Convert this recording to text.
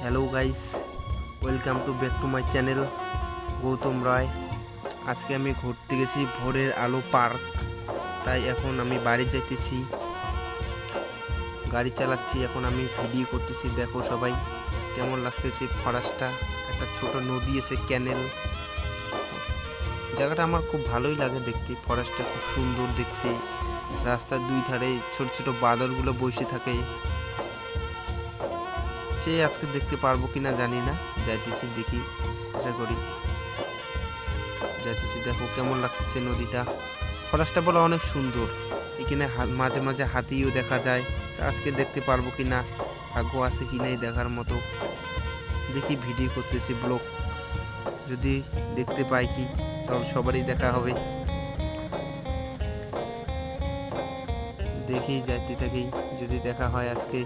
Hello guys, welcome to back to my channel Goutam Roy. আজকে আমি ঘুরতে গেছি ভোরের আলো পার্ক। তাই এখন আমি বাড়ি যাইতেছি, গাড়ি চালাচ্ছি, এখন আমি ভিডিও করতেছি। দেখো সবাই কেমন লাগতেছে ফরেস্টটা। একটা ছোট নদী আছে, ক্যানেল। জায়গাটা আমার খুব ভালোই লাগে দেখতে, ফরেস্টটা খুব সুন্দর দেখতে। রাস্তার দুই ধারে ছোট ছোট বাদরগুলো বসে থাকে। সে আজকে দেখতে পারবো কিনা জানি না, যাইতেছি দেখি, আশা করি যাইতেছি। দেখো কেমন লাগতেছে নদীটা, ফরেস্টটা বলে অনেক সুন্দর। এখানে মাঝে মাঝে হাতিও দেখা যায়। আজকে দেখতে পারবো কিনা, ভাগ্য আছে কিনা এই দেখার মতো। দেখি ভিডিও করতেছি, ব্লগ যদি দেখতে পাই কি তাহলে সবারই দেখা হবে। দেখি যাইতে থাকি, যদি দেখা হয় আজকে